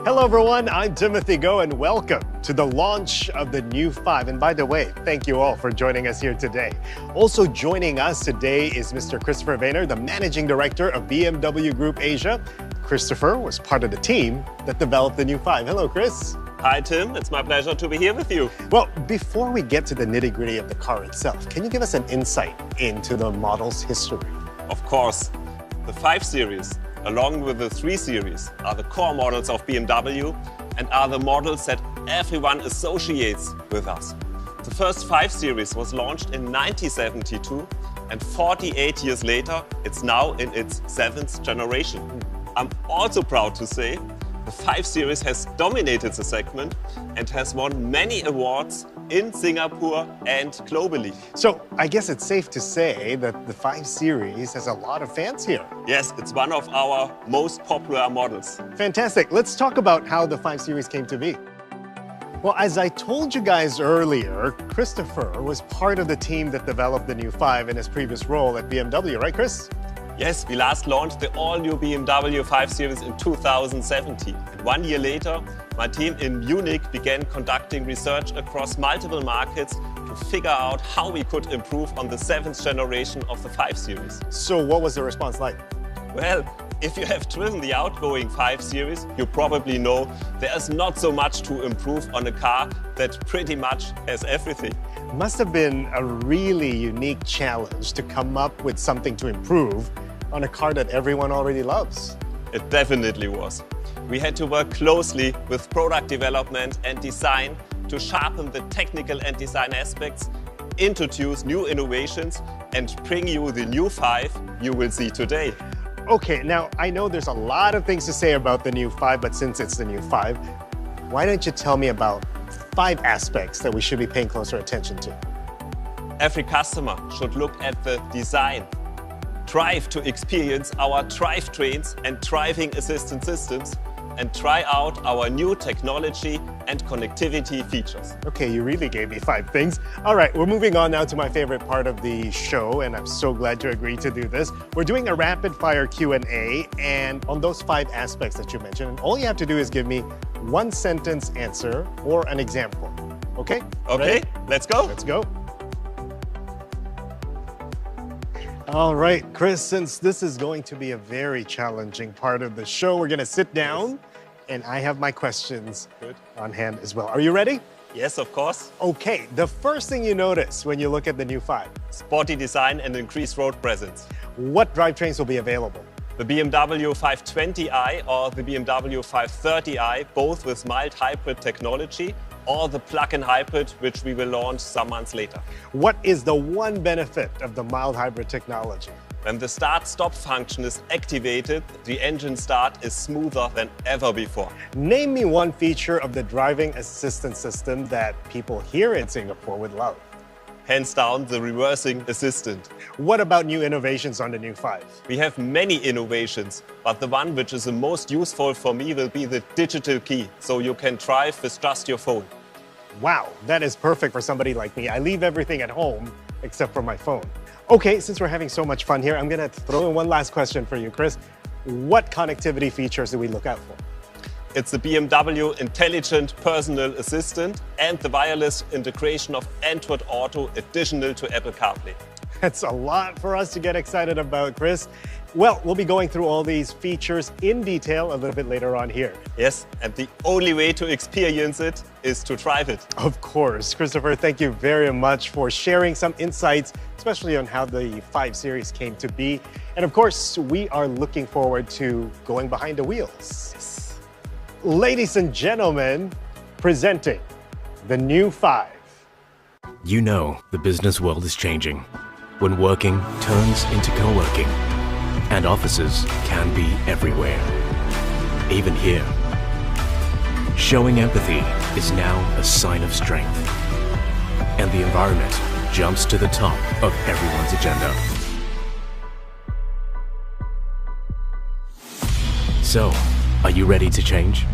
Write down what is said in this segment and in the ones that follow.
Hello everyone, I'm Timothy Go and welcome to the launch of the new 5. And by the way, thank you all for joining us here today. Also joining us today is Mr. Christopher Vayner, the Managing Director of BMW Group Asia. Christopher was part of the team that developed the new 5. Hello, Chris. Hi, Tim. It's my pleasure to be here with you. Well, before we get to the nitty-gritty of the car itself, can you give us an insight into the model's history? Of course. The 5 Series, along with the 3 Series, are the core models of BMW and are the models that everyone associates with us. The first 5 Series was launched in 1972, and 48 years later, it's now in its 7th generation. I'm also proud to say the 5 Series has dominated the segment and has won many awards in Singapore and globally. So I guess it's safe to say that the 5 Series has a lot of fans here. Yes, it's one of our most popular models. Fantastic. Let's talk about how the 5 Series came to be. Well, as I told you guys earlier, Christopher was part of the team that developed the new 5 in his previous role at BMW, right, Chris? Yes, we last launched the all-new BMW 5 Series in 2017. And 1 year later, my team in Munich began conducting research across multiple markets to figure out how we could improve on the 7th generation of the 5 Series. So what was the response like? Well, if you have driven the outgoing 5 Series, you probably know there's not so much to improve on a car that pretty much has everything. Must have been a really unique challenge to come up with something to improve on a car that everyone already loves. It definitely was. We had to work closely with product development and design to sharpen the technical and design aspects, introduce new innovations, and bring you the new 5 you will see today. Okay, now I know there's a lot of things to say about the new 5, but since it's the new 5, why don't you tell me about 5 aspects that we should be paying closer attention to? Every customer should look at the design, drive to experience our drivetrains and driving assistance systems, and try out our new technology and connectivity features. Okay, you really gave me 5 things. All right, we're moving on now to my favorite part of the show, and I'm so glad you agreed to do this. We're doing a rapid-fire Q&A, and on those 5 aspects that you mentioned, and all you have to do is give me 1-sentence answer or an example. Okay? Okay, Ready? let's go. Let's go. All right, Chris, since this is going to be a very challenging part of the show, we're going to sit down, and I have my questions on hand as well. Are you ready? Yes, of course. Okay, the first thing you notice when you look at the new 5. Sporty design and increased road presence. What drivetrains will be available? The BMW 520i or the BMW 530i, both with mild hybrid technology, or the plug-in hybrid, which we will launch some months later. What is the one benefit of the mild hybrid technology? When the start-stop function is activated, the engine start is smoother than ever before. Name me one feature of the driving assistance system that people here in Singapore would love. Hands down, the reversing assistant. What about new innovations on the new 5? We have many innovations, but the one which is the most useful for me will be the digital key, so you can drive with just your phone. Wow, that is perfect for somebody like me. I leave everything at home except for my phone. Okay, since we're having so much fun here, I'm gonna throw in one last question for you, Chris. What connectivity features do we look out for? It's the BMW Intelligent Personal Assistant and the wireless integration of Android Auto additional to Apple CarPlay. That's a lot for us to get excited about, Chris. Well, we'll be going through all these features in detail a little bit later on here. Yes, and the only way to experience it is to drive it. Of course. Christopher, thank you very much for sharing some insights, especially on how the 5 Series came to be. And of course, we are looking forward to going behind the wheels. Yes. Ladies and gentlemen, presenting the new 5. You know the business world is changing when working turns into co-working, and offices can be everywhere, even here. Showing empathy is now a sign of strength, and the environment jumps to the top of everyone's agenda. So, are you ready to change?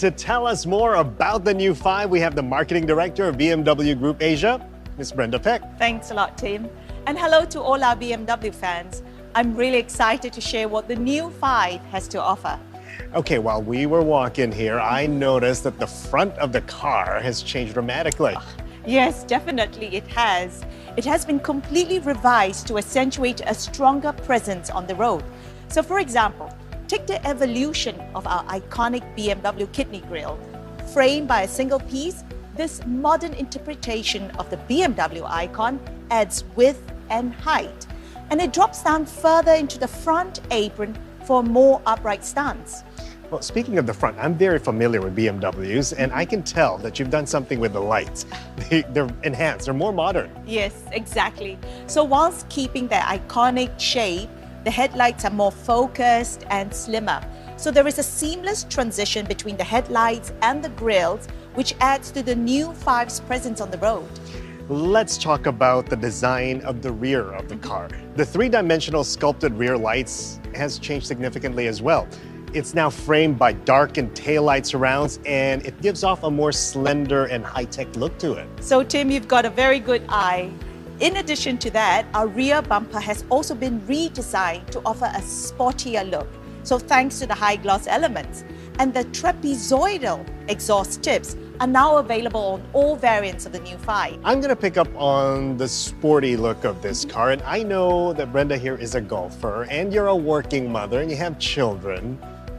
to tell us more about the new 5, we have the Marketing Director of BMW Group Asia, Ms. Brenda Peck. Thanks a lot, Tim. And hello to all our BMW fans. I'm really excited to share what the new 5 has to offer. Okay, while we were walking here, I noticed that the front of the car has changed dramatically. Yes, definitely it has. It has been completely revised to accentuate a stronger presence on the road. So for example, take the evolution of our iconic BMW kidney grille. Framed by a single piece, this modern interpretation of the BMW icon adds width and height. And it drops down further into the front apron for a more upright stance. Well, speaking of the front, I'm very familiar with BMWs, and I can tell that you've done something with the lights. They're enhanced, they're more modern. Yes, exactly. So whilst keeping their iconic shape, the headlights are more focused and slimmer. So there is a seamless transition between the headlights and the grilles, which adds to the new 5's presence on the road. Let's talk about the design of the rear of the car. The three-dimensional sculpted rear lights has changed significantly as well. It's now framed by darkened taillight surrounds, and it gives off a more slender and high-tech look to it. So Tim, you've got a very good eye. In addition to that, our rear bumper has also been redesigned to offer a sportier look. So thanks to the high gloss elements. And the trapezoidal exhaust tips are now available on all variants of the new 5. I'm gonna pick up on the sporty look of this car, and I know that Brenda here is a golfer, and you're a working mother, and you have children.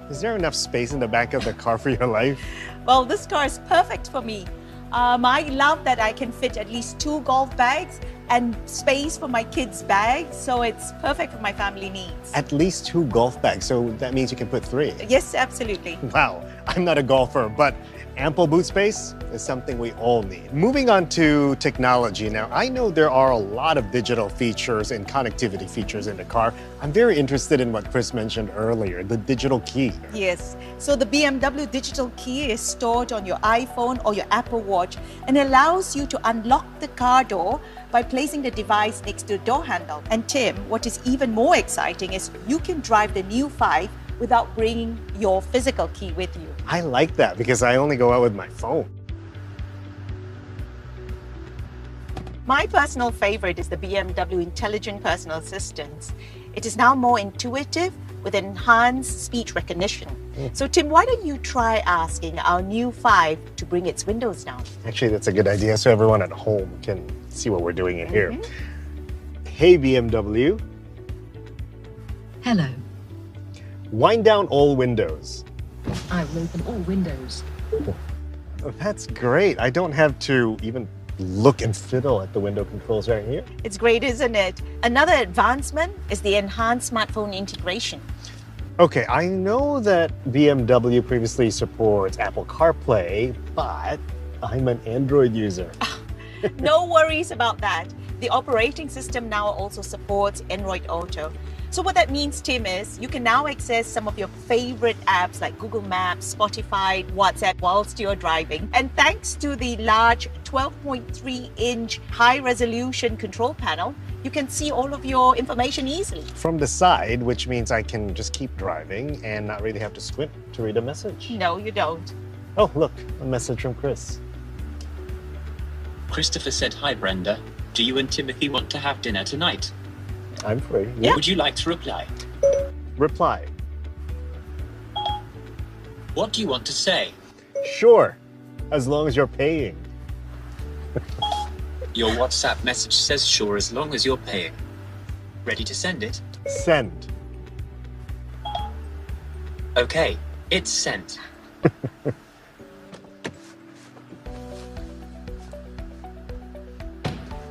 Is there enough space in the back of the car for your life? Well, this car is perfect for me. I love that I can fit at least 2 golf bags and space for my kids' bags, so it's perfect for my family needs. At least 2 golf bags, so that means you can put 3. Yes, absolutely. Wow, I'm not a golfer, but ample boot space is something we all need. Moving on to technology now, I know there are a lot of digital features and connectivity features in the car. I'm very interested in what Chris mentioned earlier, the digital key. Yes, so the BMW digital key is stored on your iPhone or your Apple Watch and allows you to unlock the car door by placing the device next to the door handle. And Tim, what is even more exciting is you can drive the new 5 without bringing your physical key with you. I like that because I only go out with my phone. My personal favorite is the BMW Intelligent Personal Assistant. It is now more intuitive with enhanced speech recognition. So Tim, why don't you try asking our new 5 to bring its windows down? Actually, that's a good idea so everyone at home can see what we're doing in here. Hey BMW, Hello. wind down all windows. I will open all windows. That's great. I don't have to even look and fiddle at the window controls right here. It's great, isn't it? Another advancement is the enhanced smartphone integration. Okay, I know that BMW previously supports Apple CarPlay, but I'm an Android user. No worries about that. The operating system now also supports Android Auto. So what that means, Tim, is you can now access some of your favorite apps like Google Maps, Spotify, WhatsApp whilst you're driving. And thanks to the large 12.3-inch high-resolution control panel, you can see all of your information easily. From the side, which means I can just keep driving and not really have to squint to read a message. No, you don't. Oh, look, a message from Chris. Christopher said, "Hi Brenda, do you and Timothy want to have dinner tonight? I'm free. Yeah. Would you like to reply? Reply. What do you want to say? Sure, as long as you're paying. Your WhatsApp message says sure as long as you're paying. Ready to send it? Send. Okay, it's sent.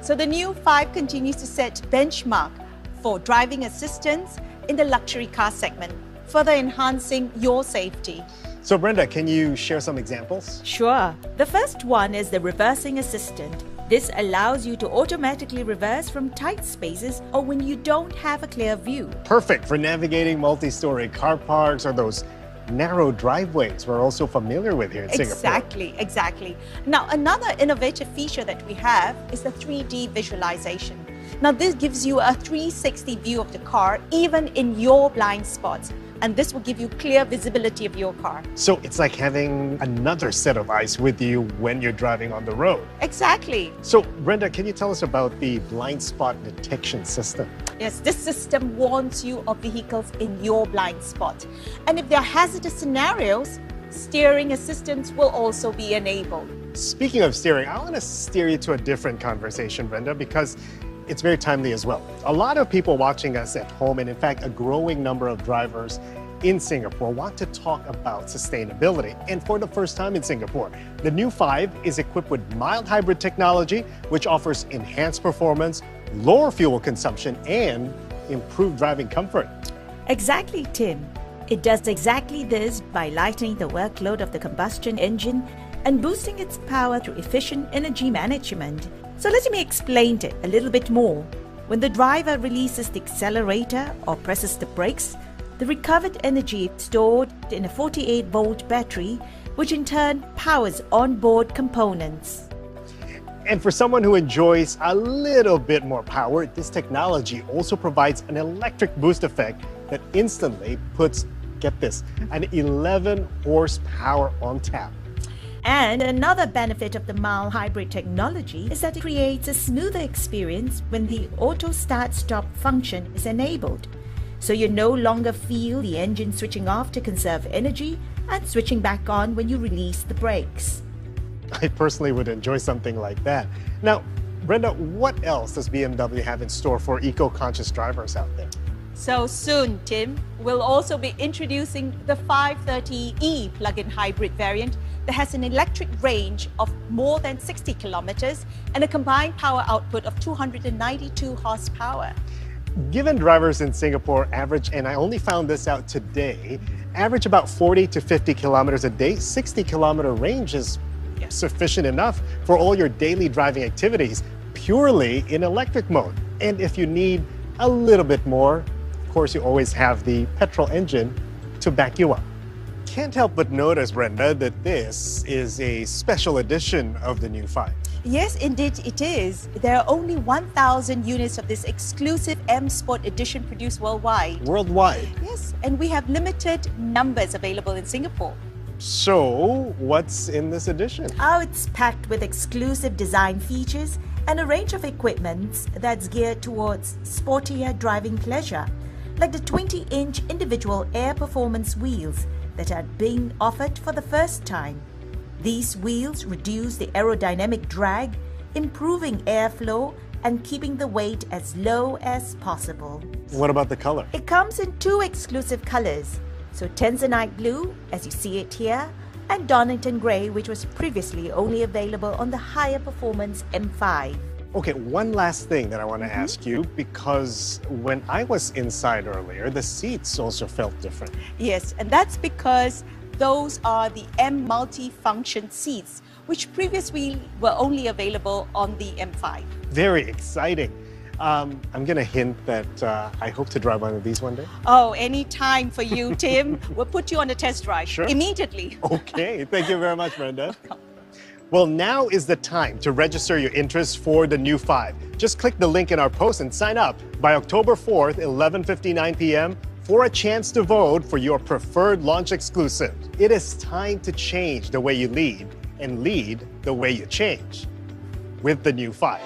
So the new 5 continues to set benchmark for driving assistance in the luxury car segment, further enhancing your safety. So Brenda, can you share some examples? Sure. The first one is the reversing assistant. This allows you to automatically reverse from tight spaces or when you don't have a clear view. Perfect for navigating multi-story car parks or those narrow driveways we're also familiar with here in Singapore. Exactly. Now, another innovative feature that we have is the 3D visualization. Now, this gives you a 360 view of the car, even in your blind spots, and this will give you clear visibility of your car. So it's like having another set of eyes with you when you're driving on the road. Exactly. So Brenda, can you tell us about the blind spot detection system? Yes, this system warns you of vehicles in your blind spot. And if there are hazardous scenarios, steering assistance will also be enabled. Speaking of steering, I want to steer you to a different conversation, Brenda, because it's very timely as well. A lot of people watching us at home, and in fact, a growing number of drivers in Singapore want to talk about sustainability. And for the first time in Singapore, the new 5 is equipped with mild hybrid technology, which offers enhanced performance, lower fuel consumption, and improved driving comfort. Exactly, Tim. It does exactly this by lightening the workload of the combustion engine and boosting its power through efficient energy management. So let me explain it a little bit more. When the driver releases the accelerator or presses the brakes, the recovered energy is stored in a 48-volt battery, which in turn powers onboard components. And for someone who enjoys a little bit more power, this technology also provides an electric boost effect that instantly puts, get this, an 11 horsepower on tap. And another benefit of the mild hybrid technology is that it creates a smoother experience when the auto start-stop function is enabled. So you no longer feel the engine switching off to conserve energy and switching back on when you release the brakes. I personally would enjoy something like that. Now, Brenda, what else does BMW have in store for eco-conscious drivers out there? So soon, Tim, we'll also be introducing the 530e plug-in hybrid variant that has an electric range of more than 60 kilometers and a combined power output of 292 horsepower. Given drivers in Singapore average, and I only found this out today, average about 40 to 50 kilometers a day, 60-kilometer range is sufficient enough for all your daily driving activities purely in electric mode. And if you need a little bit more, of course, you always have the petrol engine to back you up. Can't help but notice, Brenda, that this is a special edition of the new 5. Yes, indeed it is. There are only 1,000 units of this exclusive M Sport edition produced worldwide. Worldwide? Yes, and we have limited numbers available in Singapore. So, what's in this edition? Oh, it's packed with exclusive design features and a range of equipment that's geared towards sportier driving pleasure, like the 20-inch individual air performance wheels that are being offered for the first time. These wheels reduce the aerodynamic drag, improving airflow and keeping the weight as low as possible. What about the color? It comes in 2 exclusive colors. So Tanzanite Blue, as you see it here, and Donington Grey, which was previously only available on the higher performance M5. Okay, one last thing that I want to ask you, because when I was inside earlier, the seats also felt different. Yes, and that's because those are the M multi-function seats, which previously were only available on the M5. Very exciting. I'm going to hint that I hope to drive one of these one day. Oh, any time for you, Tim. We'll put you on a test drive immediately. Okay, thank you very much, Brenda. Well, now is the time to register your interest for the new 5. Just click the link in our post and sign up by October 4th, 11:59 p.m. for a chance to vote for your preferred launch exclusive. It is time to change the way you lead and lead the way you change with the new 5.